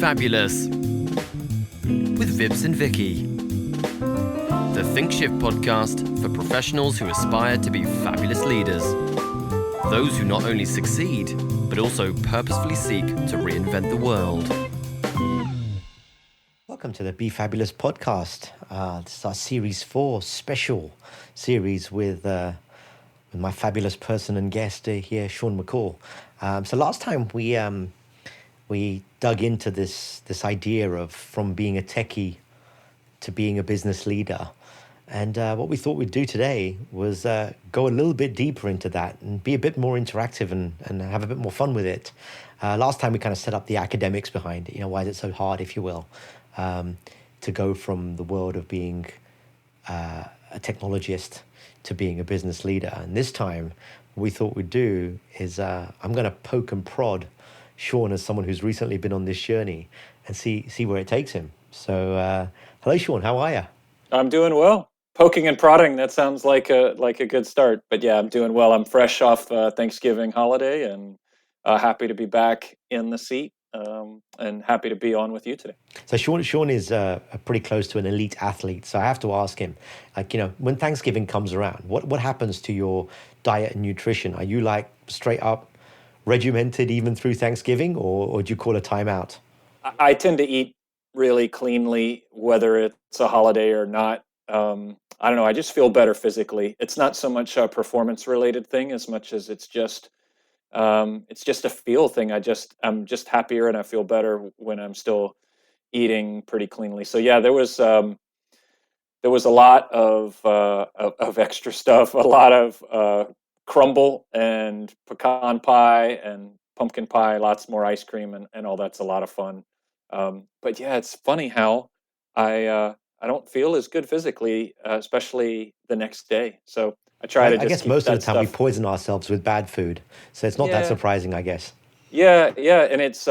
Fabulous with Vibs and Vicky. The ThinqShift podcast for professionals who aspire to be fabulous leaders. Those who not only succeed, but also purposefully seek to reinvent the world. Welcome to the Be Fabulous podcast. This is our series 4 special series with my fabulous person and guest here, Sean McCall. So last time we dug into this idea of from being a techie to being a business leader. And what we thought we'd do today was go a little bit deeper into that and be a bit more interactive and have a bit more fun with it. Last time we kind of set up the academics behind it. Why is it so hard, if you will, to go from the world of being a technologist to being a business leader. And this time, what we thought we'd do is I'm going to poke and prod Sean as someone who's recently been on this journey and see where it takes him. So, hello, Sean. How are you? I'm doing well. Poking and prodding, that sounds like a good start. But yeah, I'm doing well. I'm fresh off Thanksgiving holiday and happy to be back in the seat and happy to be on with you today. So Sean is pretty close to an elite athlete. So I have to ask him, when Thanksgiving comes around, what happens to your diet and nutrition? Are you like straight up regimented even through Thanksgiving, or do you call a timeout? I tend to eat really cleanly, whether it's a holiday or not. I don't know. I just feel better physically. It's not so much a performance-related thing as much as it's just a feel thing. I'm just happier and I feel better when I'm still eating pretty cleanly. So yeah, there was a lot of extra stuff, a lot of crumble and pecan pie and pumpkin pie, lots more ice cream and all that's a lot of fun. But yeah, it's funny how I don't feel as good physically, especially the next day. So I try to just I guess keep most of the that time we stuff. poison ourselves with bad food. So it's not that Yeah. surprising, I guess. Yeah, and it's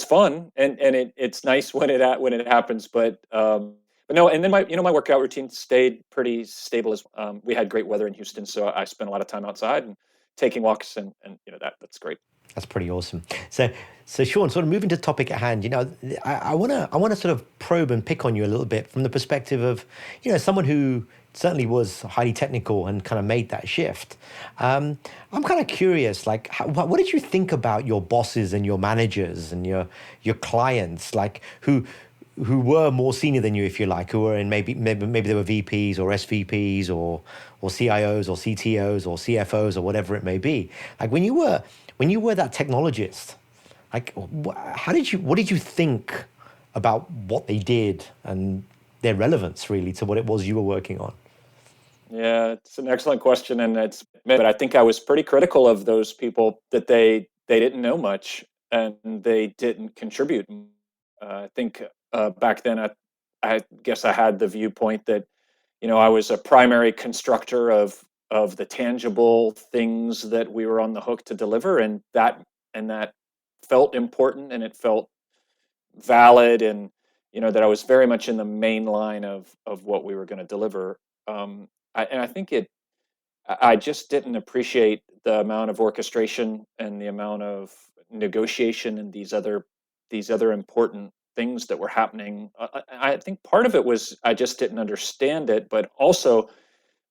fun and it's nice when it happens, but no. And then my workout routine stayed pretty stable as we had great weather in Houston, so I spent a lot of time outside and taking walks and that's great. That's pretty awesome. So Sean, sort of moving to the topic at hand, I wanna sort of probe and pick on you a little bit from the perspective of, someone who certainly was highly technical and kind of made that shift. I'm kind of curious, like, what did you think about your bosses and your managers and your clients, like who were more senior than you, if you like, who were in maybe they were VPs or SVPs or CIOs or CTOs or CFOs or whatever it may be. Like when you were that technologist, like what did you think about what they did and their relevance really to what it was you were working on? Yeah, it's an excellent question, but I think I was pretty critical of those people that they didn't know much and they didn't contribute. I think back then I guess I had the viewpoint that I was a primary constructor of the tangible things that we were on the hook to deliver, and that felt important and it felt valid, and that I was very much in the main line of what we were going to deliver. I think I just didn't appreciate the amount of orchestration and the amount of negotiation and these other important things that were happening. I think part of it was I just didn't understand it, but also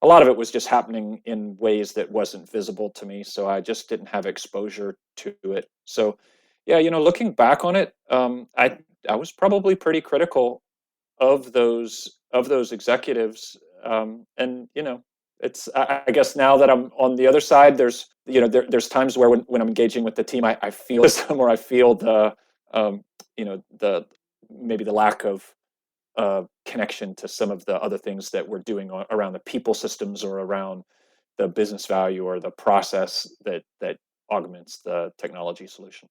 a lot of it was just happening in ways that wasn't visible to me. So I just didn't have exposure to it. So yeah, looking back on it, I was probably pretty critical of those executives. And it's I guess now that I'm on the other side, there's times where when I'm engaging with the team, I feel some, or I feel the the maybe the lack of connection to some of the other things that we're doing around the people systems or around the business value or the process that augments the technology solution.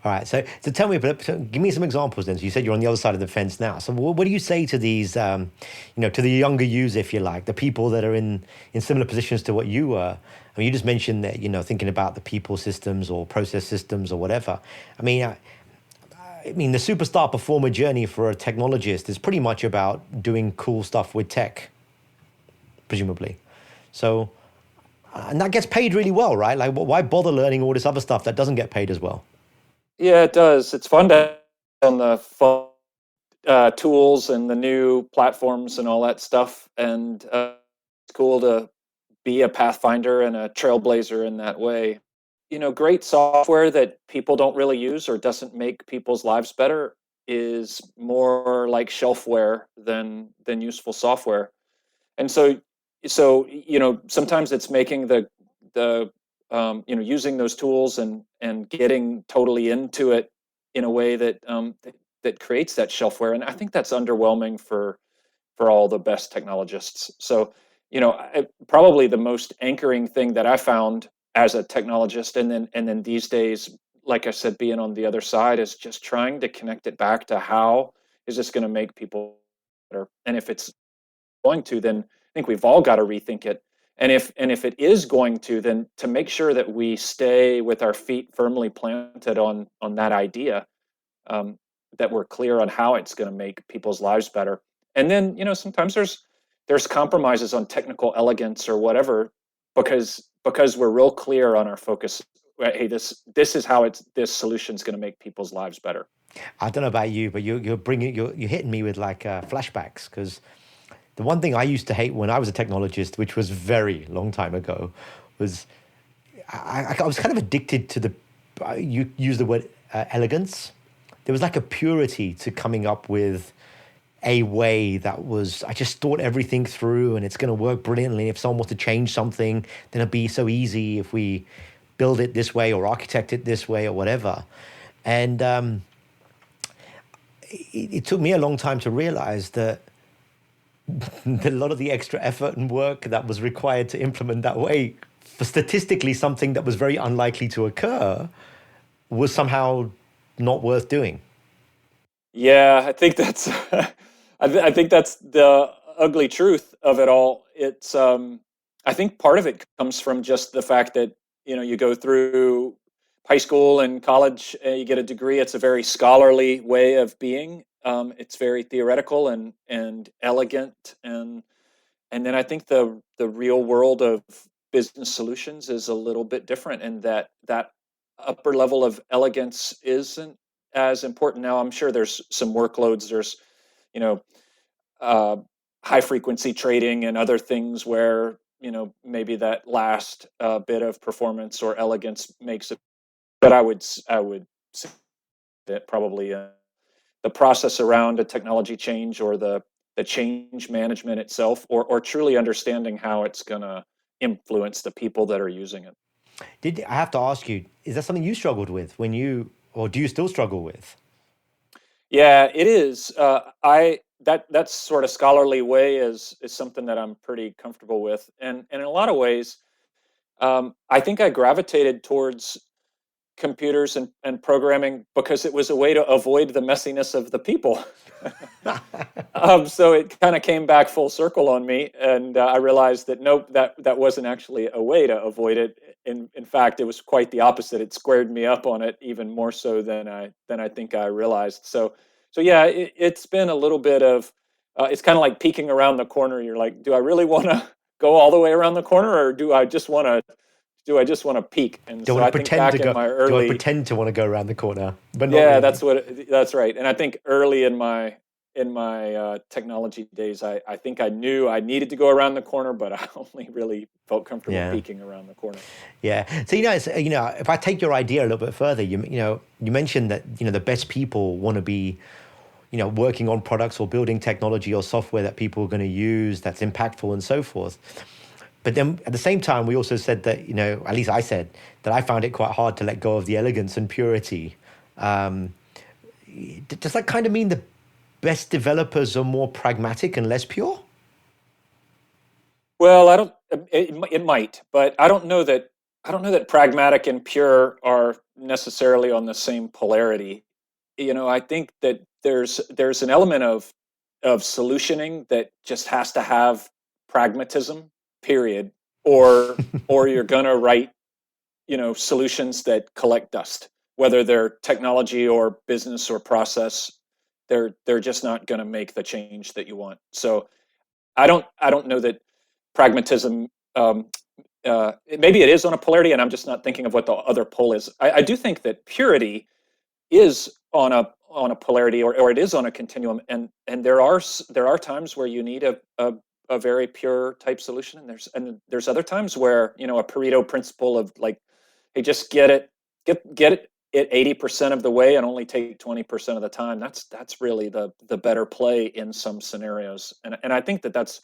All right, so tell me, give me some examples then. So you said you're on the other side of the fence now. So what do you say to these, to the younger users, if you like, the people that are in similar positions to what you were? I mean, you just mentioned that, thinking about the people systems or process systems or whatever. I mean, the superstar performer journey for a technologist is pretty much about doing cool stuff with tech, presumably. So, and that gets paid really well, right? Like, why bother learning all this other stuff that doesn't get paid as well? Yeah, it does. It's fun to on the phone, tools and the new platforms and all that stuff. And it's cool to be a pathfinder and a trailblazer in that way. Great software that people don't really use or doesn't make people's lives better is more like shelfware than useful software. And so sometimes it's making the using those tools and getting totally into it in a way that creates that shelfware. And I think that's underwhelming for all the best technologists. So, probably the most anchoring thing that I found as a technologist, and then these days, like I said, being on the other side, is just trying to connect it back to how is this going to make people better. And if it's going to, then I think we've all got to rethink it. And if it is going to, then to make sure that we stay with our feet firmly planted on that idea, that we're clear on how it's going to make people's lives better. And then, sometimes there's compromises on technical elegance or whatever, because we're real clear on our focus. Right? Hey, this is how this solution is going to make people's lives better. I don't know about you, but you're hitting me with like flashbacks, because the one thing I used to hate when I was a technologist, which was very long time ago, was I was kind of addicted to you use the word elegance. There was like a purity to coming up with a way that was, I just thought everything through and it's going to work brilliantly. If someone wants to change something, then it'll be so easy if we build it this way or architect it this way or whatever. And it took me a long time to realize that a lot of the extra effort and work that was required to implement that way, for statistically something that was very unlikely to occur, was somehow not worth doing. Yeah, I think that's I think that's the ugly truth of it all. It's I think part of it comes from just the fact that you go through high school and college, you get a degree. It's a very scholarly way of being. It's very theoretical and elegant, and then I think the real world of business solutions is a little bit different, and that upper level of elegance isn't as important now. I'm sure there's some workloads. There's you know uh, high frequency trading and other things where maybe that last bit of performance or elegance makes it. But I would say that probably the process around a technology change, or the change management itself, or truly understanding how it's going to influence the people that are using it. I have to ask you, is that something you struggled with or do you still struggle with? Yeah, it is. That sort of scholarly way is something that I'm pretty comfortable with, and in a lot of ways, I think I gravitated towards computers and programming because it was a way to avoid the messiness of the people. So it kind of came back full circle on me, and I realized that nope, that wasn't actually a way to avoid it. In fact, it was quite the opposite. It squared me up on it even more so than I think I realized. So yeah, it's been a little bit of it's kind of like peeking around the corner. You're like, do I really want to go all the way around the corner, or do I just want to peak? And Do I so want I to think pretend to back in go? my Do I early, pretend to want to go around the corner, but not yeah, really? that's right. And I think early in my technology days, I think I knew I needed to go around the corner, but I only really felt comfortable Yeah, peeking around the corner. yeah. So if I take your idea a little bit further, you mentioned that the best people want to be working on products or building technology or software that people are going to use that's impactful and so forth. But then at the same time, we also said that, at least I said that I found it quite hard to let go of the elegance and purity. Um, does that kind of mean the best developers are more pragmatic and less pure? Well, I don't. It might, but I don't know that pragmatic and pure are necessarily on the same polarity. I think that there's an element of solutioning that just has to have pragmatism, period, or you're gonna write solutions that collect dust, whether they're technology or business or process. They're just not going to make the change that you want. So I don't know that pragmatism, maybe it is on a polarity, and I'm just not thinking of what the other pole is. I do think that purity is on a polarity, or it is on a continuum, and there are times where you need a very pure type solution, and there's other times where, you know, a Pareto principle of like, hey, just get it at 80% of the way and only take 20% of the time. That's really the better play in some scenarios, and I think that's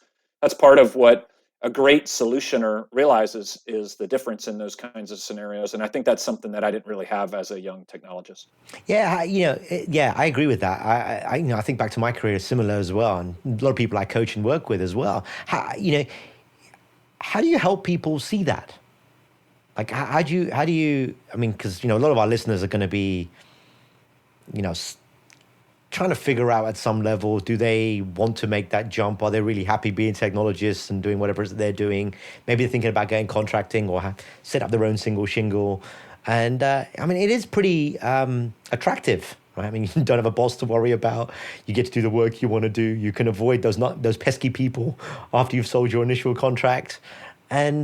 part of what a great solutioner realizes is the difference in those kinds of scenarios. And I think that's something that I didn't really have as a young technologist. Yeah, yeah, I agree with that. I think back to my career, similar as well, and a lot of people I coach and work with as well. How do you help people see that? Like, how do you? I mean, because a lot of our listeners are going to be, you know, trying to figure out at some level, do they want to make that jump? Are they really happy being technologists and doing whatever it is that they're doing? Maybe they're thinking about going contracting or set up their own single shingle. And I mean, it is pretty attractive, right? I mean, you don't have a boss to worry about. You get to do the work you want to do. You can avoid those pesky people after you've sold your initial contract. And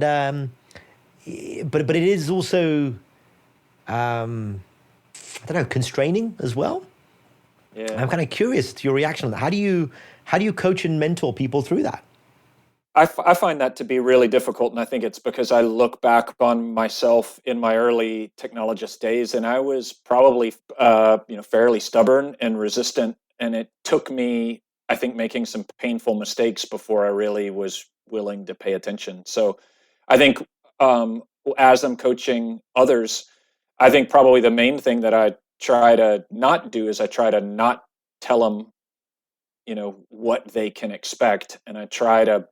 but it is also I don't know, constraining as well. Yeah. I'm kind of curious to your reaction on that. How do you coach and mentor people through that? I find that to be really difficult, and I think it's because I look back on myself in my early technologist days, and I was probably fairly stubborn and resistant, and it took me, I think, making some painful mistakes before I really was willing to pay attention. So I think as I'm coaching others, I think probably the main thing that I try to not do is I try to not tell them, you know, what they can expect, and I try to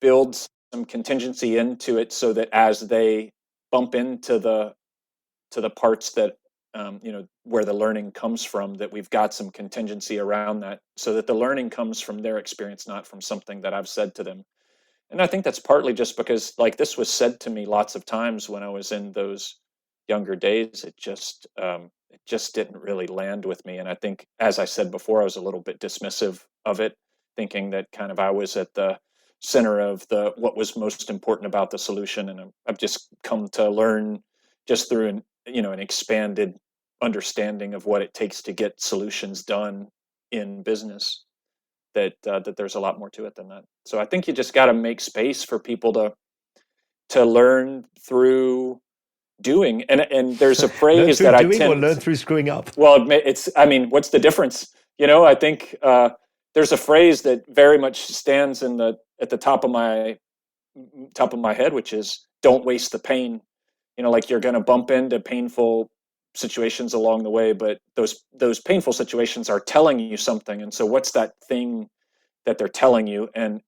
build some contingency into it, so that as they bump into the parts that where the learning comes from, that we've got some contingency around that, so that the learning comes from their experience, not from something that I've said to them. And I think that's partly just because, like, this was said to me lots of times when I was in those younger days. It just didn't really land with me. And I think, as I said before, I was a little bit dismissive of it, thinking that kind of I was at the center of what was most important about the solution. And I've just come to learn, just through an expanded understanding of what it takes to get solutions done in business, that there's a lot more to it than that. So I think you just got to make space for people to learn through doing. And there's a phrase that I tend or learn through screwing up. Well, I mean, what's the difference? I think there's a phrase that very much stands at the top of my head, which is, don't waste the pain. Like, you're going to bump into painful situations along the way, but those painful situations are telling you something. And so what's that thing that they're telling you? And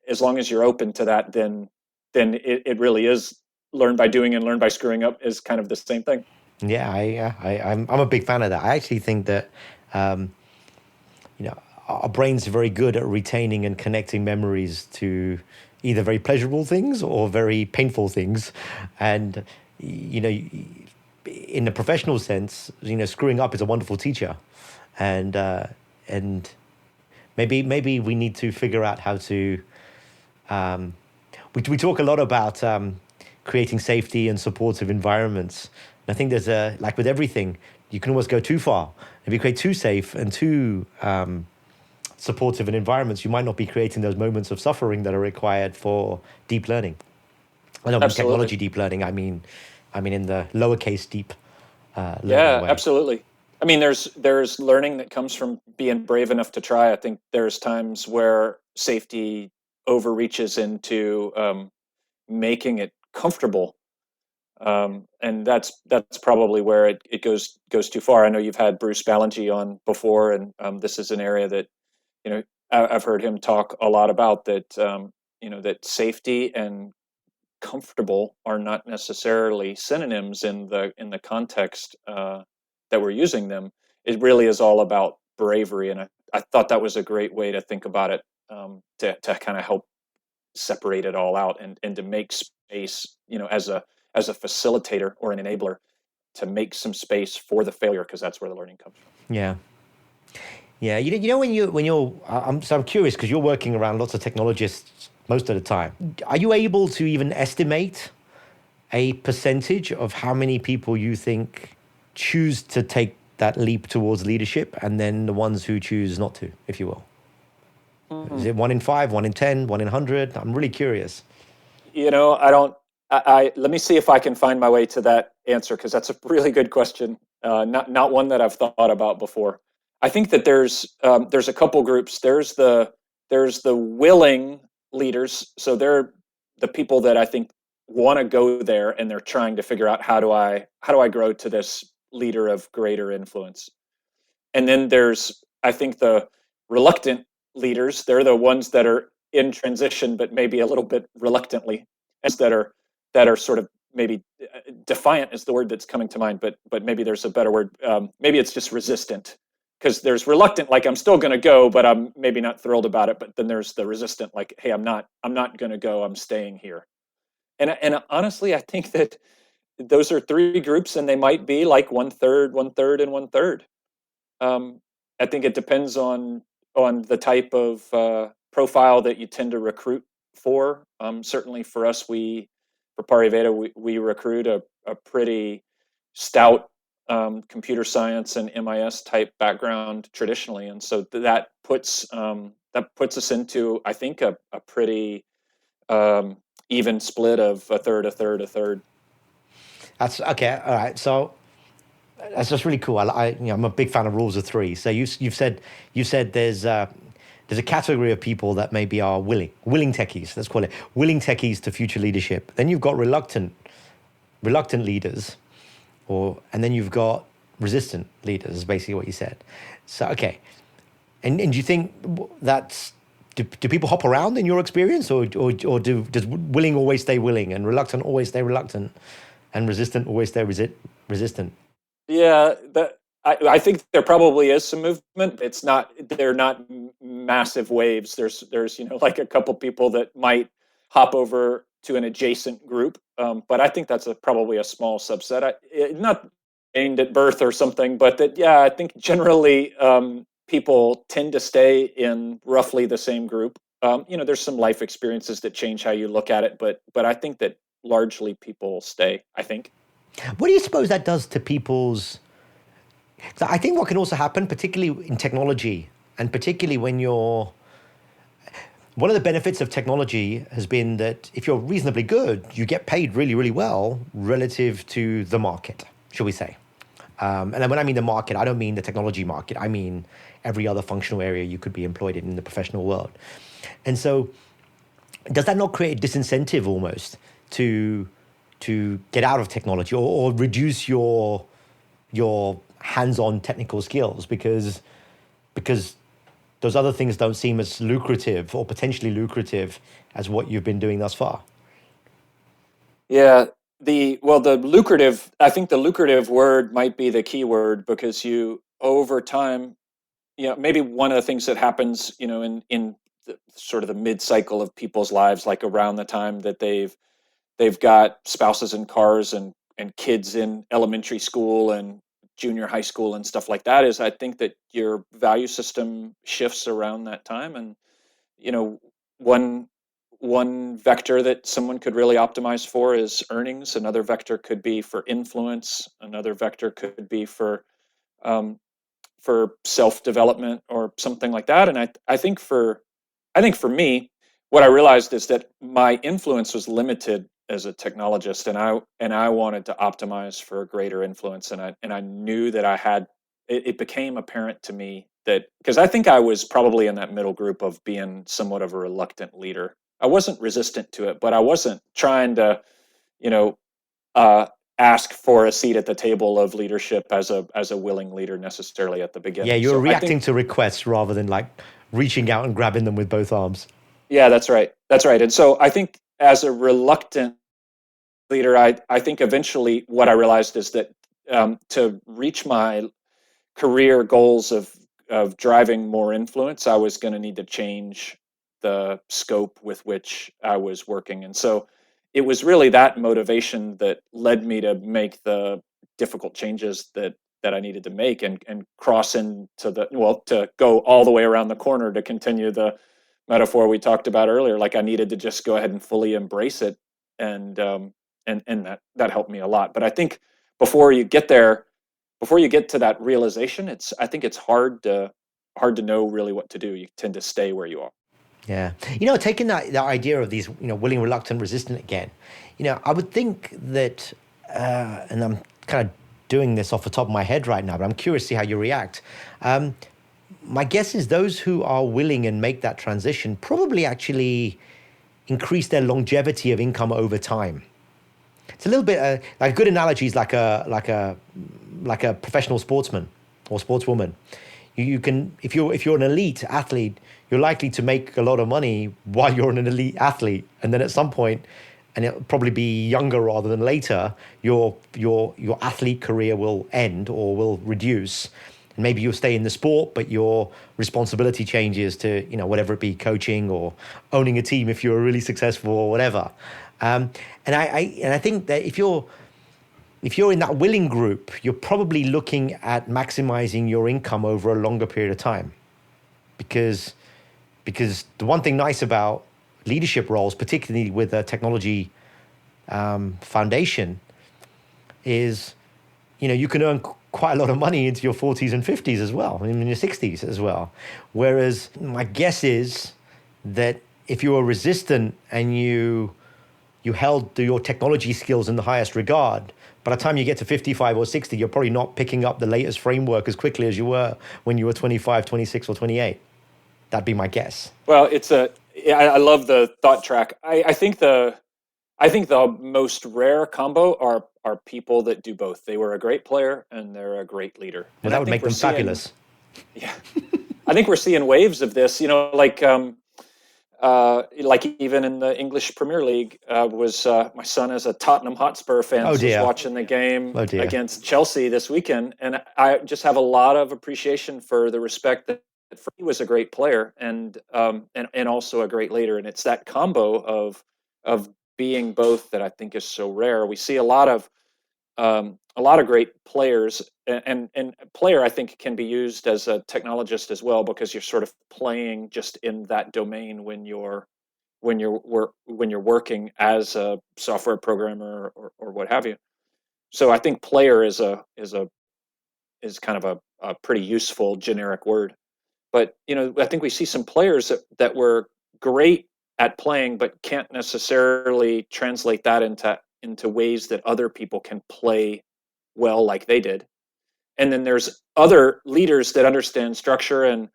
as long as you're open to that, then it really is learn by doing, and learn by screwing up is kind of the same thing. Yeah, I'm a big fan of that. I actually think that our brains are very good at retaining and connecting memories to either very pleasurable things or very painful things. And in the professional sense, screwing up is a wonderful teacher, and maybe we need to figure out how to. We talk a lot about creating safety and supportive environments. And I think there's like with everything, you can almost go too far. If you create too safe and too supportive an environments, you might not be creating those moments of suffering that are required for deep learning. I don't mean technology deep learning. I mean in the lowercase deep learning way. Absolutely. I mean, there's learning that comes from being brave enough to try. I think there's times where safety overreaches into making it comfortable, and that's probably where it goes too far. I know you've had Bruce Ballengee on before, and this is an area that I've heard him talk a lot about, that that safety and comfortable are not necessarily synonyms in the context that we're using them. It really is all about bravery, and I thought that was a great way to think about it, to kind of help separate it all out, and to make space, as a facilitator or an enabler, to make some space for the failure, because that's where the learning comes from. Yeah. Yeah, when you're, I'm curious, because you're working around lots of technologists most of the time. Are you able to even estimate a percentage of how many people you think choose to take that leap towards leadership, and then the ones who choose not to, if you will? Is it 1 in 5, 1 in 10, 1 in 100? I'm really curious. I don't. I let me see if I can find my way to that answer, because that's a really good question. Not one that I've thought about before. I think that there's a couple groups. There's the willing leaders. So they're the people that I think want to go there, and they're trying to figure out how do I grow to this leader of greater influence. And then there's, I think, the reluctant leaders. They're the ones that are in transition, but maybe a little bit reluctantly, as that are sort of maybe defiant is the word that's coming to mind, but maybe there's a better word. Maybe it's just resistant, because there's reluctant, like I'm still going to go, but I'm maybe not thrilled about it. But then there's the resistant, like, hey, I'm not going to go. I'm staying here. And honestly, I think that those are three groups, and they might be like one third, one third, and one third. Um, I think it depends on the type of profile that you tend to recruit for. Certainly for us, for Pariveda, we recruit a pretty stout computer science and MIS type background traditionally, and so that puts us into, I think, a pretty even split of a third, a third, a third. That's okay. All right. So that's just really cool. I'm a big fan of rules of three. So you've said there's a category of people that maybe are willing techies. Let's call it willing techies to future leadership. Then you've got reluctant leaders, and then you've got resistant leaders. Is basically what you said. So okay, and do you think do people hop around in your experience, or does willing always stay willing, and reluctant always stay reluctant, and resistant always stay resistant? Yeah, I think there probably is some movement. They're not massive waves. There's like a couple people that might hop over to an adjacent group, but I think that's probably a small subset. Not aimed at birth or something, but that, yeah, I think generally people tend to stay in roughly the same group. There's some life experiences that change how you look at it, but I think that largely people stay, I think. What do you suppose that does to people's? I think what can also happen, particularly in technology, and particularly when you're. One of the benefits of technology has been that if you're reasonably good, you get paid really, really well relative to the market, shall we say. And when I mean the market, I don't mean the technology market. I mean every other functional area you could be employed in the professional world. And so does that not create a disincentive almost to get out of technology, or reduce your hands-on technical skills because those other things don't seem as lucrative or potentially lucrative as what you've been doing thus far? Yeah, I think the lucrative word might be the key word, because over time, maybe one of the things that happens, in sort of the mid-cycle of people's lives, like around the time that they've got spouses and cars and kids in elementary school and junior high school and stuff like that, is I think that your value system shifts around that time. And one one vector that someone could really optimize for is earnings. Another vector could be for influence. Another vector could be um, for self development or something like that. And I think for me, what I realized is that my influence was limited as a technologist, and I wanted to optimize for a greater influence. And I knew that I had. It became apparent to me that, because I think I was probably in that middle group of being somewhat of a reluctant leader. I wasn't resistant to it, but I wasn't trying to, you know, uh, ask for a seat at the table of leadership as a willing leader necessarily at the Yeah, beginning. you're So I reacting think, to requests rather than like reaching out and grabbing them with both arms. yeah, that's right. That's right. And so I think as a reluctant leader, I think eventually what I realized is that to reach my career goals of driving more influence, I was going to need to change the scope with which I was working. And so it was really that motivation that led me to make the difficult changes that I needed to make, and cross into to go all the way around the corner, to continue the metaphor we talked about earlier. Like, I needed to just go ahead and fully embrace it. And that helped me a lot. But I think before you get there, before you get to that realization, I think it's hard to know really what to do. You tend to stay where you are. Yeah. Taking that idea of these, willing, reluctant, resistant again, I would think that, and I'm kind of doing this off the top of my head right now, but I'm curious to see how you react. My guess is those who are willing and make that transition probably actually increase their longevity of income over time. It's a little bit like a good analogy is like a professional sportsman or sportswoman. You can, if you're an elite athlete, you're likely to make a lot of money while you're an elite athlete, and then at some point, and it'll probably be younger rather than later, your athlete career will end or will reduce. And maybe you'll stay in the sport, but your responsibility changes to, whatever it be, coaching or owning a team if you're really successful or whatever. And I think that if you're in that willing group, you're probably looking at maximizing your income over a longer period of time. Because the one thing nice about leadership roles, particularly with a technology foundation, is, you can earn quite a lot of money into your 40s and 50s as well, and in your 60s as well. Whereas my guess is that if you were resistant and you held your technology skills in the highest regard, by the time you get to 55 or 60, you're probably not picking up the latest framework as quickly as you were when you were 25, 26, or 28. That'd be my guess. Well, I love the thought track. I think the most rare combo are people that do both. They were a great player and they're a great leader. Well, and that would make them fabulous. Yeah, I think we're seeing waves of this. Like even in the English Premier League, was my son is a Tottenham Hotspur fan, was watching the game against Chelsea this weekend, and I just have a lot of appreciation for the respect that he was a great player and also a great leader, and it's that combo of being both that I think is so rare. We see a lot of great players, and player I think can be used as a technologist as well, because you're sort of playing just in that domain when you're working as a software programmer or what have you. So I think player is kind of a pretty useful generic word. But I think we see some players that were great at playing, but can't necessarily translate that into ways that other people can play well like they did. And then there's other leaders that understand structure and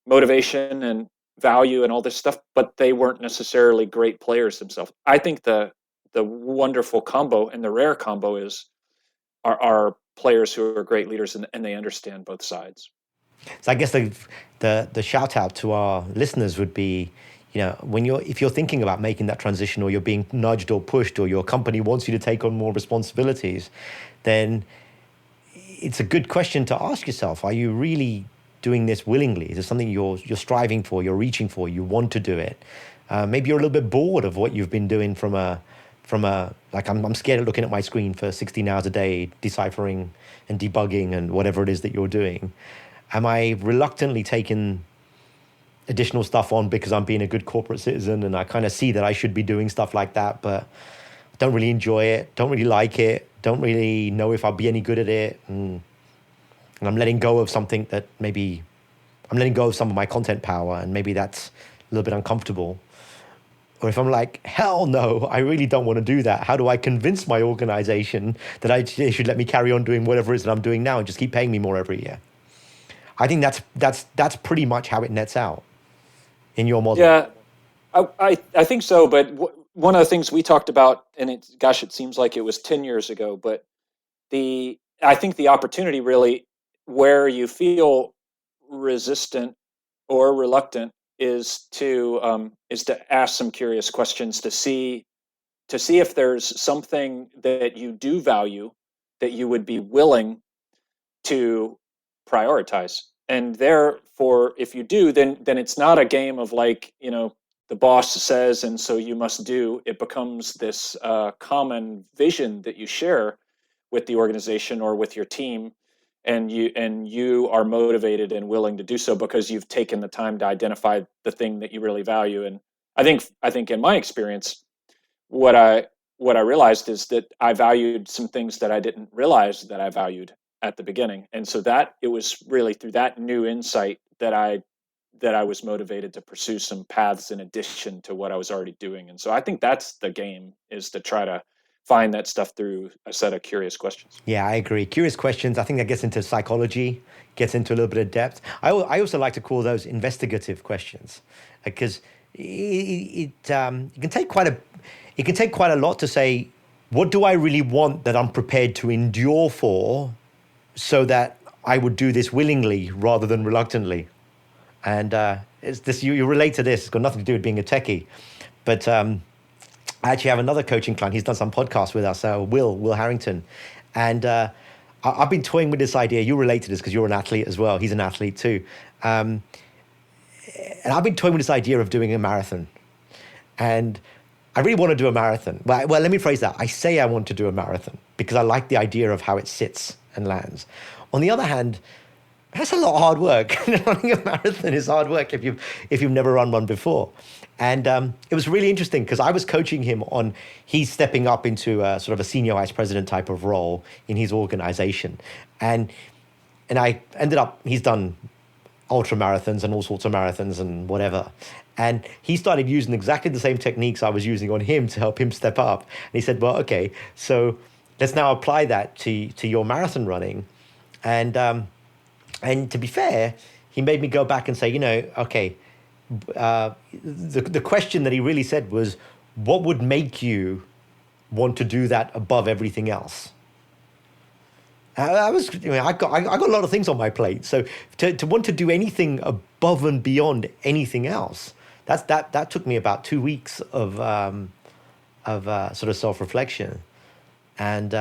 motivation and value and all this stuff, but they weren't necessarily great players themselves. I think the wonderful combo and the rare combo are players who are great leaders and they understand both sides. So I guess the shout out to our listeners would be, if you're thinking about making that transition, or you're being nudged or pushed, or your company wants you to take on more responsibilities, then it's a good question to ask yourself: are you really doing this willingly? Is it something you're striving for, you're reaching for, you want to do it? Maybe you're a little bit bored of what you've been doing from a like I'm scared of looking at my screen for 16 hours a day, deciphering and debugging and whatever it is that you're doing. Am I reluctantly taking additional stuff on because I'm being a good corporate citizen and I kind of see that I should be doing stuff like that, but don't really enjoy it, don't really like it, don't really know if I'll be any good at it, and I'm letting go of something that maybe I'm letting go of some of my content power, and maybe that's a little bit uncomfortable. Or if I'm like, hell no, I really don't want to do that, how do I convince my organization that they should let me carry on doing whatever it is that I'm doing now and just keep paying me more every year? I think that's pretty much how it nets out in your model. Yeah, I think so. But one of the things we talked about, and it seems like it was 10 years ago, but I think the opportunity really where you feel resistant or reluctant is to ask some curious questions to see if there's something that you do value that you would be willing to prioritize. And therefore, if you do, then it's not a game of like, the boss says, and so you must do. It becomes this common vision that you share with the organization or with your team, and you are motivated and willing to do so because you've taken the time to identify the thing that you really value. And I think in my experience, what I realized is that I valued some things that I didn't realize that I valued at the beginning. And so that it was really through that new insight that I was motivated to pursue some paths in addition to what I was already doing. And so I think that's the game, is to try to find that stuff through a set of curious questions. Yeah, I agree. Curious questions. I think that gets into psychology, gets into a little bit of depth. I also like to call those investigative questions, because it can take quite a lot to say, what do I really want that I'm prepared to endure for, so that I would do this willingly rather than reluctantly. And it's this, you relate to this. It's got nothing to do with being a techie, but I actually have another coaching client. He's done some podcasts with us, Will Harrington, and I've been toying with this idea. You relate to this because you're an athlete as well. He's an athlete too, and I've been toying with this idea of doing a marathon, and I really want to do a marathon. Well, let me phrase that. I say I want to do a marathon because I like the idea of how it sits and lands. On the other hand, that's a lot of hard work. Running a marathon is hard work if you've never run one before. And it was really interesting because I was coaching him on, he's stepping up into a sort of a senior vice president type of role in his organization. And I ended up, he's done ultra marathons and all sorts of marathons and whatever. And he started using exactly the same techniques I was using on him to help him step up. And he said, well, okay, so let's now apply that to your marathon running. And to be fair, he made me go back and say, okay, the question that he really said was, what would make you want to do that above everything else? I got a lot of things on my plate. So to want to do anything above and beyond anything else, that took me about 2 weeks of sort of self-reflection. And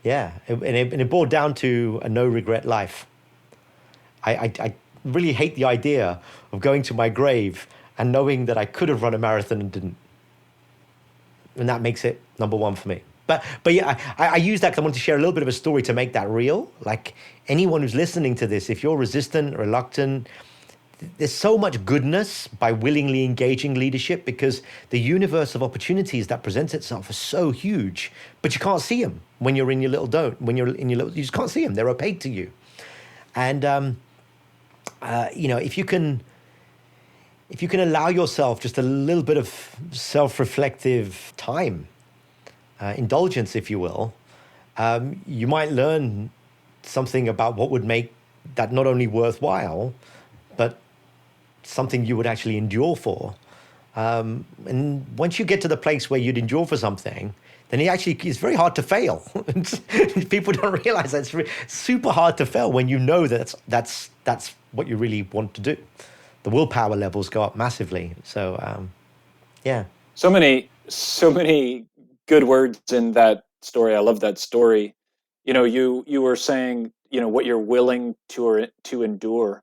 it boiled down to a no regret life. I really hate the idea of going to my grave and knowing that I could have run a marathon and didn't. And that makes it number one for me. But yeah, I use that because I want to share a little bit of a story to make that real. Like, anyone who's listening to this, if you're resistant, reluctant, there's so much goodness by willingly engaging leadership, because the universe of opportunities that presents itself is so huge, but you can't see them when you're in your little you just can't see them. They're opaque to you. And if you can allow yourself just a little bit of self-reflective time, indulgence, if you will, you might learn something about what would make that not only worthwhile, but something you would actually endure for. And once you get to the place where you'd endure for something, then it's very hard to fail. People don't realize that it's super hard to fail when you know that's what you really want to do. The willpower levels go up massively. So, yeah. So many good words in that story. I love that story. You were saying, what you're willing to endure.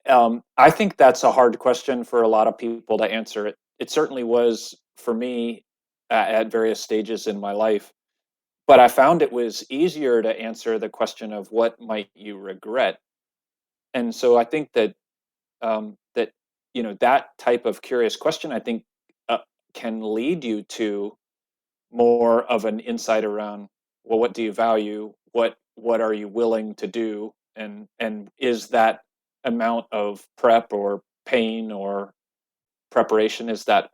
I think that's a hard question for a lot of people to answer. It certainly was for me at various stages in my life. But I found it was easier to answer the question of what might you regret. And so I think that that type of curious question, I think, can lead you to more of an insight around, well, what do you value? What are you willing to do? And is that amount of prep or pain or preparation, is that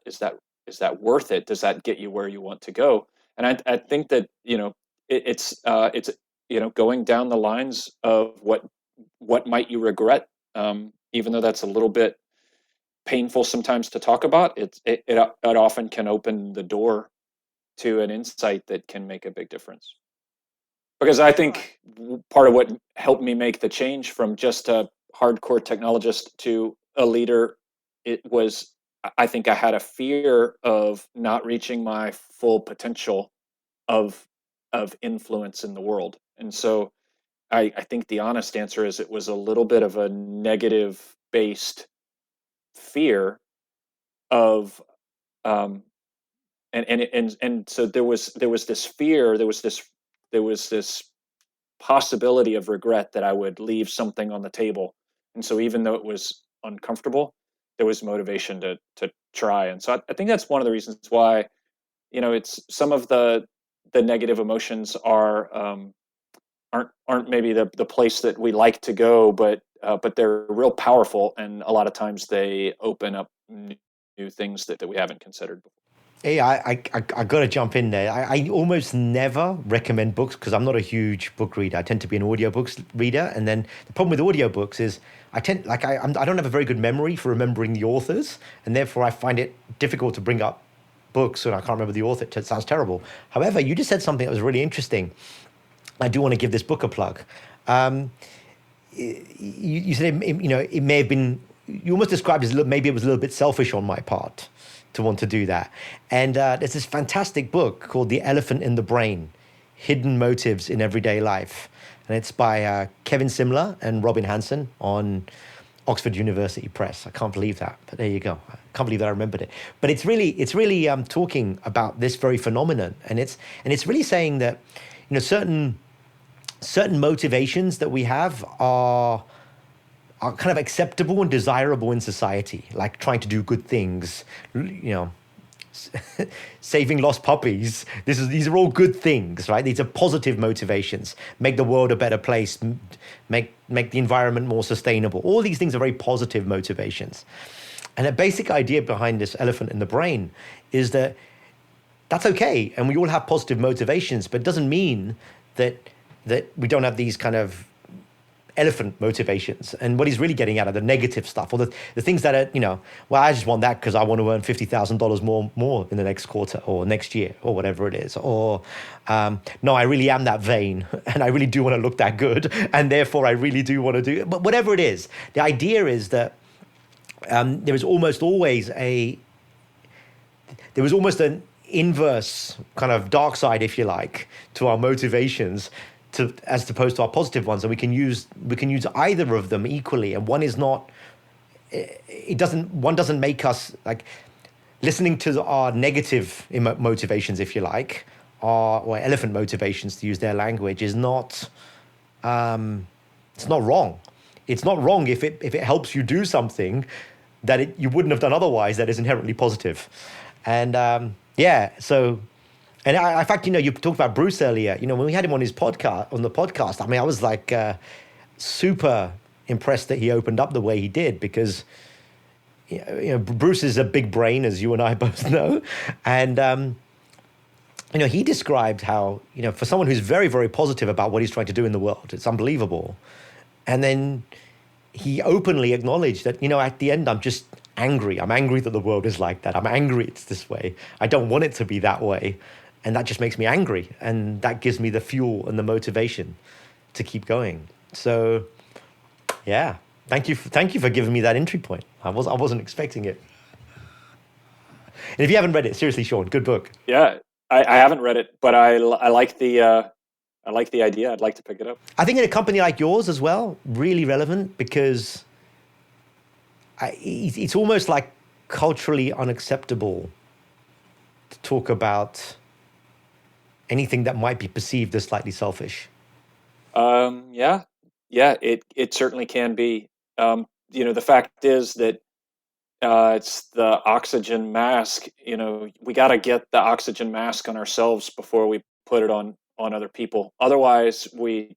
worth it? Does that get you where you want to go? And I think that it's going down the lines of what might you regret, even though that's a little bit painful sometimes to talk about. It often can open the door to an insight that can make a big difference. Because I think part of what helped me make the change from just a hardcore technologist to a leader, it was, I think I had a fear of not reaching my full potential of influence in the world. And so I think the honest answer is it was a little bit of a negative based fear of and so there was this fear, there was this possibility of regret that I would leave something on the table. And so even though it was uncomfortable, there was motivation to try. And so I think that's one of the reasons why, it's some of the negative emotions are aren't maybe the place that we like to go, but they're real powerful, and a lot of times they open up new things that we haven't considered before. Hey, I got to jump in there. I almost never recommend books because I'm not a huge book reader. I tend to be an audiobooks reader. And then the problem with audiobooks is I don't have a very good memory for remembering the authors. And therefore, I find it difficult to bring up books and I can't remember the author. It sounds terrible. However, you just said something that was really interesting. I do want to give this book a plug. You said, it may have been, you almost described it as maybe it was a little bit selfish on my part to want to do that. And there's this fantastic book called The Elephant in the Brain, Hidden Motives in Everyday Life. And it's by Kevin Simler and Robin Hanson on Oxford University Press. I can't believe that, but there you go. I can't believe that I remembered it. But it's really talking about this very phenomenon. And it's really saying that, certain motivations that we have are kind of acceptable and desirable in society, like trying to do good things, saving lost puppies. These are all good things, right? These are positive motivations. Make the world a better place, make the environment more sustainable. All these things are very positive motivations. And the basic idea behind this elephant in the brain is that that's okay, and we all have positive motivations, but it doesn't mean that we don't have these kind of elephant motivations. And what he's really getting at are the negative stuff, or the things that are, well, I just want that because I want to earn $50,000 more in the next quarter or next year or whatever it is. Or, no, I really am that vain and I really do want to look that good. And therefore I really do want to do it. But whatever it is, the idea is that there is almost always an inverse kind of dark side, if you like, to our motivations, as opposed to our positive ones, and we can use either of them equally. And one doesn't make us, like, listening to our negative motivations, if you like, or elephant motivations, to use their language, is not it's not wrong. It's not wrong if it helps you do something that you wouldn't have done otherwise, that is inherently positive. And so. And in fact, you talked about Bruce earlier. When we had him on the podcast, I mean, I was like super impressed that he opened up the way he did, because Bruce is a big brain, as you and I both know, and he described how for someone who's very, very positive about what he's trying to do in the world, it's unbelievable. And then he openly acknowledged that at the end, I'm just angry. I'm angry that the world is like that. I'm angry it's this way. I don't want it to be that way. And that just makes me angry, and that gives me the fuel and the motivation to keep going. So, yeah, thank you for giving me that entry point. I wasn't expecting it. And if you haven't read it, seriously, Sean, good book. Yeah, I haven't read it, but I like the idea. I'd like to pick it up. I think in a company like yours as well, really relevant, because it's almost like culturally unacceptable to talk about anything that might be perceived as slightly selfish. Yeah, it certainly can be. The fact is that it's the oxygen mask. We got to get the oxygen mask on ourselves before we put it on other people. Otherwise, we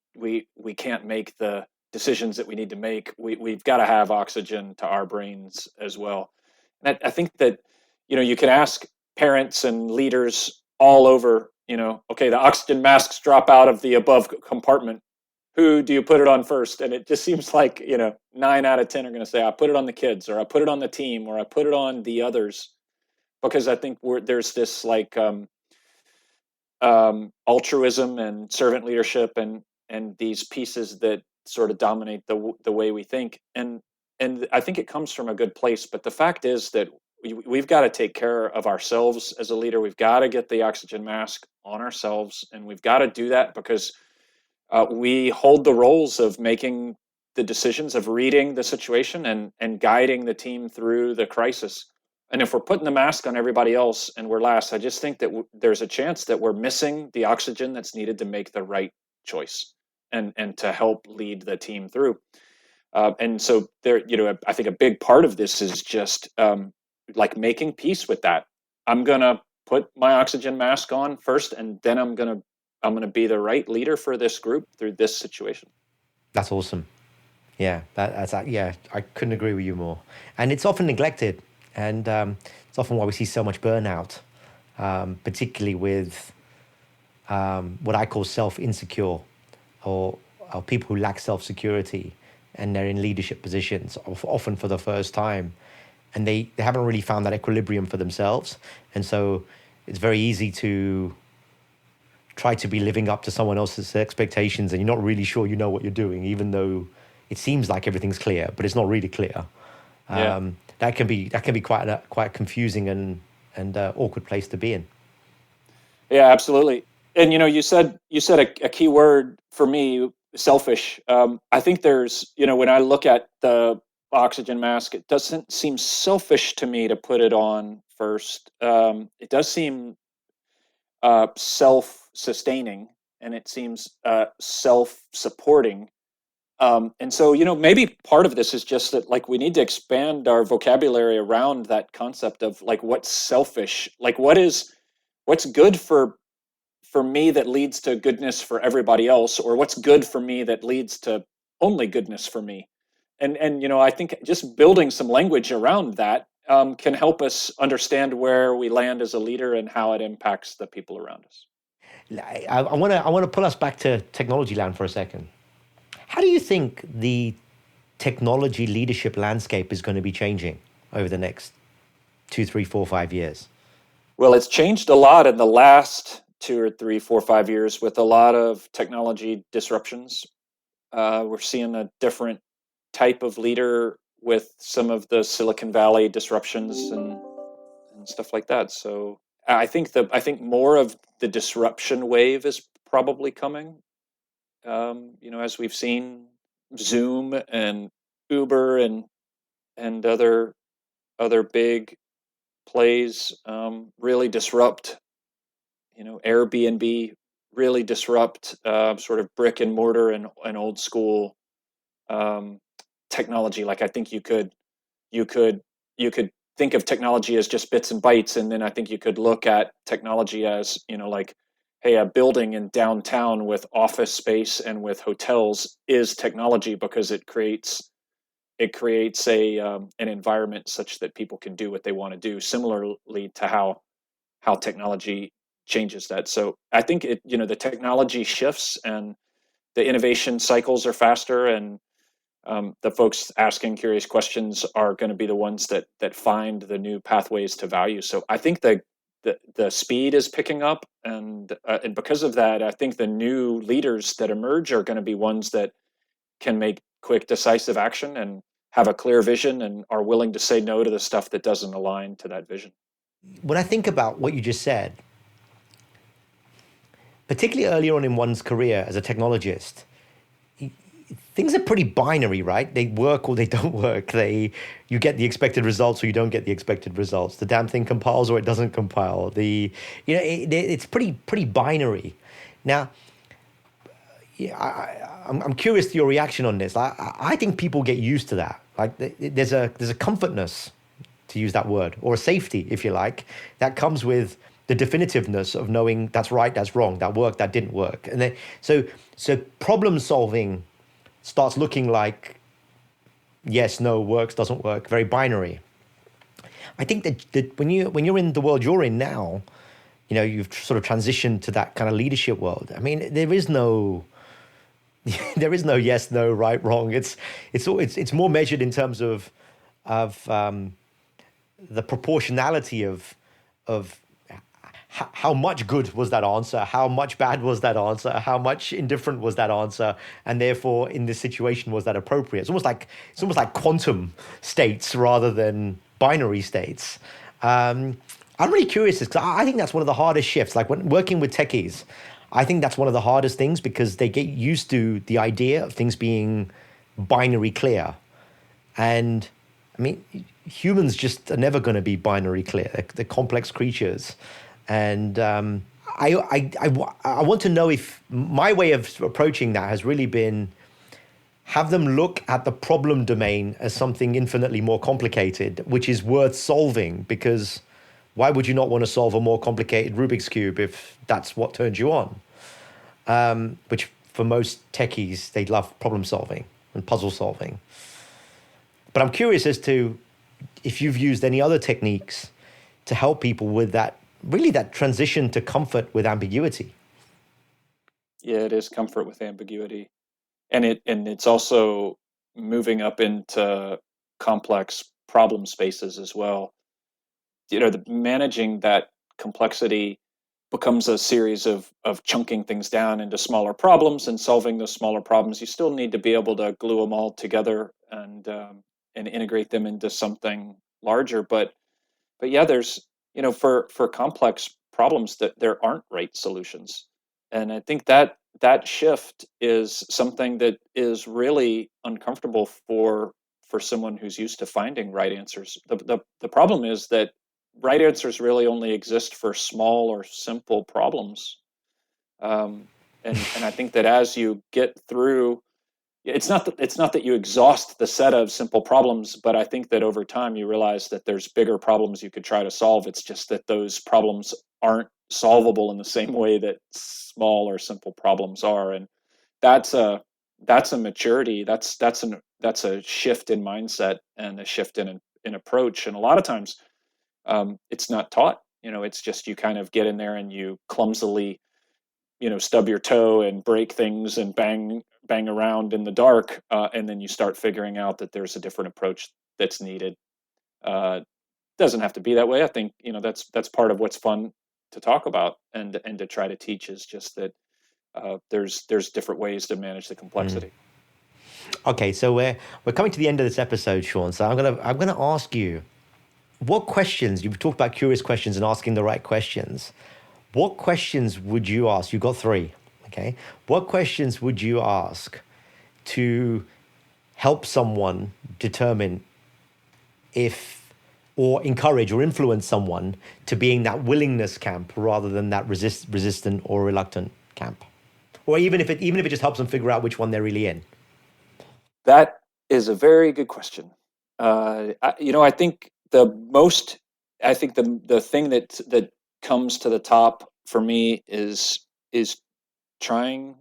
can't make the decisions that we need to make. We've got to have oxygen to our brains as well. And I think that you can ask parents and leaders all over. Okay, the oxygen masks drop out of the above compartment. Who do you put it on first? And it just seems like 9 out of 10 are going to say, I put it on the kids, or I put it on the team, or I put it on the others, because I think there's this like altruism and servant leadership and these pieces that sort of dominate the way we think, and I think it comes from a good place. But the fact is that we've got to take care of ourselves as a leader. We've got to get the oxygen mask on ourselves, and we've got to do that because we hold the roles of making the decisions, of reading the situation and guiding the team through the crisis. And if we're putting the mask on everybody else and we're last, I just think that there's a chance that we're missing the oxygen that's needed to make the right choice and to help lead the team through. And so there, I think a big part of this is just like making peace with that. I'm going to put my oxygen mask on first, and then I'm going I'm going to be the right leader for this group through this situation. That's awesome. Yeah, yeah, I couldn't agree with you more. And it's often neglected, and it's often why we see so much burnout, particularly with what I call self-insecure, or people who lack self-security, and they're in leadership positions, often for the first time, and they haven't really found that equilibrium for themselves. And so it's very easy to try to be living up to someone else's expectations, and you're not really sure you know what you're doing, even though it seems like everything's clear, but it's not really clear. Yeah. That can be quite a confusing and awkward place to be in. Yeah, absolutely. And you said a key word for me, selfish. I think there's, when I look at the oxygen mask, it doesn't seem selfish to me to put it on first. It does seem self-sustaining, and it seems self-supporting. And so, maybe part of this is just that, like, we need to expand our vocabulary around that concept of, like, what's selfish, like what's good for me that leads to goodness for everybody else, or what's good for me that leads to only goodness for me. And I think just building some language around that can help us understand where we land as a leader and how it impacts the people around us. I want to pull us back to technology land for a second. How do you think the technology leadership landscape is going to be changing over the next 2, 3, 4, 5 years? Well, it's changed a lot in the last 2 or 3, 4, 5 years with a lot of technology disruptions. We're seeing a different type of leader with some of the Silicon Valley disruptions and stuff like that. So I think more of the disruption wave is probably coming. As we've seen Zoom and Uber and other big plays really disrupt. Airbnb really disrupt sort of brick and mortar and old school technology. Like, I think you could think of technology as just bits and bytes, and then I think you could look at technology as, like, hey, a building in downtown with office space and with hotels is technology because it creates an environment such that people can do what they want to do, similarly to how technology changes that. So I think the technology shifts and the innovation cycles are faster, and the folks asking curious questions are going to be the ones that find the new pathways to value. So I think the speed is picking up, and because of that, I think the new leaders that emerge are going to be ones that can make quick, decisive action and have a clear vision and are willing to say no to the stuff that doesn't align to that vision. When I think about what you just said, particularly early on in one's career as a technologist, things are pretty binary, right? They work or they don't work. You get the expected results or you don't get the expected results. The damn thing compiles or it doesn't compile. It's pretty binary. Now, I'm curious to your reaction on this. I think people get used to that. Like, there's a comfortness, to use that word, or a safety, if you like, that comes with the definitiveness of knowing that's right, that's wrong, that worked, that didn't work. And then so problem solving starts looking like yes, no, works, doesn't work, very binary. I think that when you're in the world you're in now, you've sort of transitioned to that kind of leadership world. I mean, there is no yes, no, right, wrong. It's more measured in terms of the proportionality of how much good was that answer, how much bad was that answer, how much indifferent was that answer, and therefore in this situation was that appropriate. It's almost like quantum states rather than binary states. I'm really curious because I think that's one of the hardest shifts. Like, when working with techies, I think that's one of the hardest things because they get used to the idea of things being binary clear. And I mean, humans just are never going to be binary clear. They're complex creatures. And I want to know if my way of approaching that has really been have them look at the problem domain as something infinitely more complicated, which is worth solving, because why would you not want to solve a more complicated Rubik's Cube if that's what turns you on? which for most techies, they love problem solving and puzzle solving. But I'm curious as to if you've used any other techniques to help people with that, really that transition to comfort with ambiguity. Yeah, it is comfort with ambiguity. And it's also moving up into complex problem spaces as well. Managing that complexity becomes a series of chunking things down into smaller problems and solving those smaller problems. You still need to be able to glue them all together and integrate them into something larger. But yeah, there's for complex problems that there aren't right solutions, and I think that shift is something that is really uncomfortable for someone who's used to finding right answers. The problem is that right answers really only exist for small or simple problems, and I think that as you get through, it's not that you exhaust the set of simple problems, but I think that over time you realize that there's bigger problems you could try to solve. It's just that those problems aren't solvable in the same way that small or simple problems are, and that's a that's a maturity. That's a shift in mindset and a shift in approach. And a lot of times, it's not taught. It's just you kind of get in there and you clumsily stub your toe and break things and bang around in the dark, and then you start figuring out that there's a different approach that's needed. Doesn't have to be that way. I think that's part of what's fun to talk about and to try to teach, is just that there's different ways to manage the complexity. Okay, so we're coming to the end of this episode, Sean. So I'm gonna ask you, what questions, you've talked about curious questions and asking the right questions. What questions would you ask? You've got three, okay? What questions would you ask to help someone determine if, or encourage or influence someone to be in that willingness camp rather than that resistant or reluctant camp? Or even if it just helps them figure out which one they're really in. That is a very good question. I think the thing that comes to the top for me is trying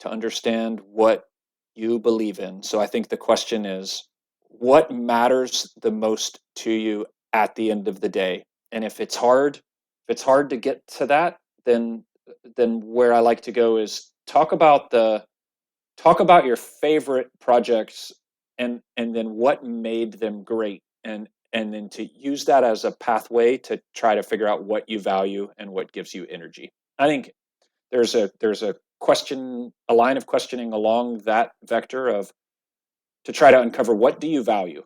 to understand what you believe in. So I think the question is, what matters the most to you at the end of the day? And if it's hard to get to that, then where I like to go is talk about your favorite projects, and then what made them great, and then to use that as a pathway to try to figure out what you value and what gives you energy. I think there's a line of questioning along that vector of to try to uncover, what do you value,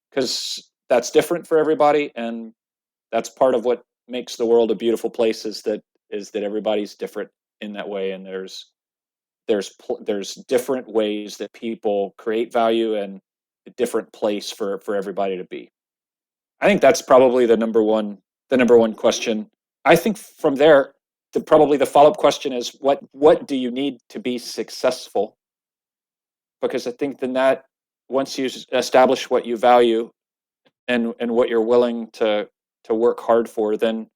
because that's different for everybody, and that's part of what makes the world a beautiful place, is that everybody's different in that way, and there's different ways that people create value, and a different place for everybody to be. I think that's probably the number one question. I think from there, probably the follow-up question is, what do you need to be successful? Because I think then that, once you establish what you value and what you're willing to work hard for, then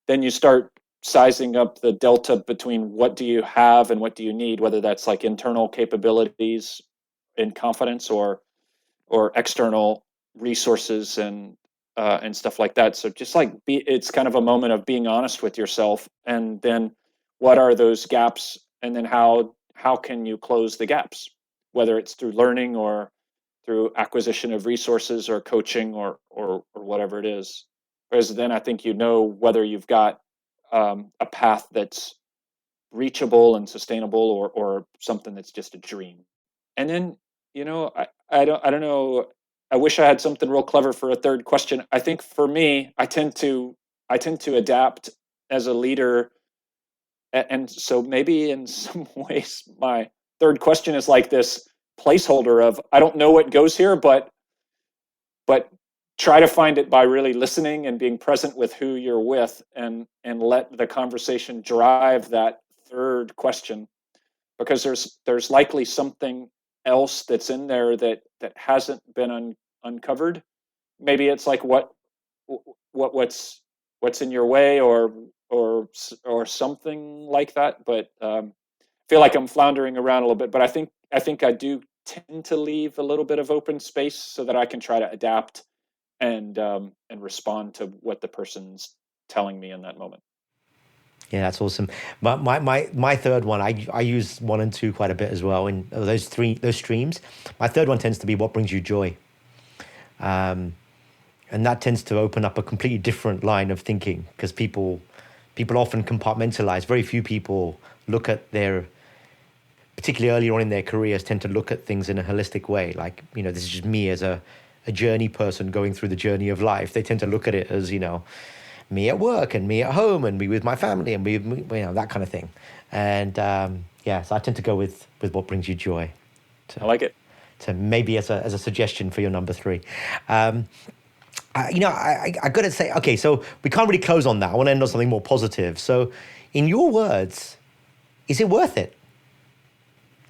you start sizing up the delta between what do you have and what do you need, whether that's like internal capabilities and confidence, or external resources and stuff like that. So just like it's kind of a moment of being honest with yourself, and then what are those gaps, and then how can you close the gaps, whether it's through learning or through acquisition of resources or coaching or whatever it is. Whereas then I think whether you've got a path that's reachable and sustainable, or something that's just a dream. And then I don't know. I wish I had something real clever for a third question. I think for me, I tend to adapt as a leader, and so maybe in some ways my third question is like this placeholder of, I don't know what goes here, but try to find it by really listening and being present with who you're with, and let the conversation drive that third question, because there's likely something else that's in there that hasn't been uncovered. Maybe it's like what's in your way, or something like that. But feel like I'm floundering around a little bit, but I think I do tend to leave a little bit of open space so that I can try to adapt and respond to what the person's telling me in that moment. Yeah, that's awesome. But my third one, I use one and two quite a bit as well. In those streams, my third one tends to be what brings you joy, and that tends to open up a completely different line of thinking because people often compartmentalize. Very few people look at their, particularly earlier on in their careers, tend to look at things in a holistic way. Like, this is just me as a journey person going through the journey of life. They tend to look at it as, me at work and me at home and me with my family and that kind of thing. And so I tend to go with what brings you joy. I like it. So maybe as a suggestion for your number three. I got to say, okay, so we can't really close on that. I want to end on something more positive. So in your words, is it worth it?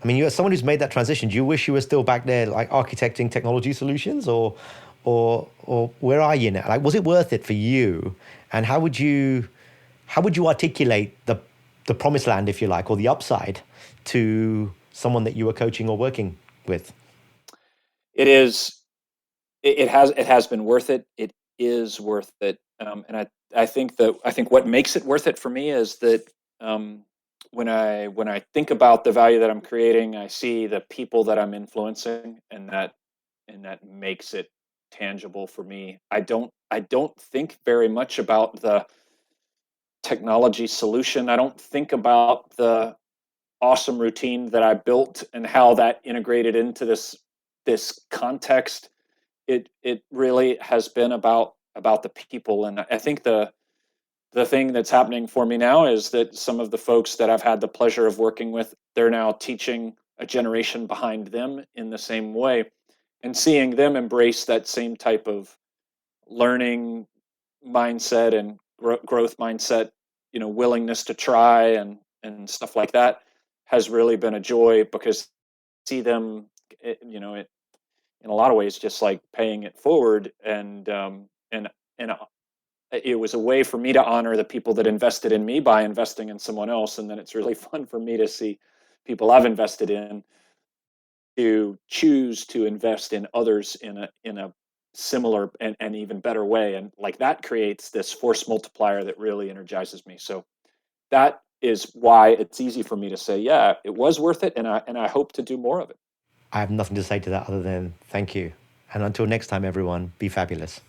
I mean, you're someone who's made that transition. Do you wish you were still back there, like architecting technology solutions, or where are you now? Like, was it worth it for you? And how would you articulate the promised land, if you like, or the upside to someone that you were coaching or working with? It is. It has been worth it. It is worth it. And I think what makes it worth it for me is that when I think about the value that I'm creating, I see the people that I'm influencing, and that makes it tangible for me. I don't think very much about the technology solution. I don't think about the awesome routine that I built and how that integrated into this context. It really has been about the people, and I think the thing that's happening for me now is that some of the folks that I've had the pleasure of working with, they're now teaching a generation behind them in the same way, and seeing them embrace that same type of learning mindset and growth mindset, willingness to try and stuff like that has really been a joy, because see them, it in a lot of ways just like paying it forward, and it was a way for me to honor the people that invested in me by investing in someone else. And then it's really fun for me to see people I've invested in to choose to invest in others in a similar and even better way. And like that creates this force multiplier that really energizes me. So that is why it's easy for me to say, yeah, it was worth it, and I hope to do more of it. I have nothing to say to that other than thank you. And until next time, everyone, be fabulous.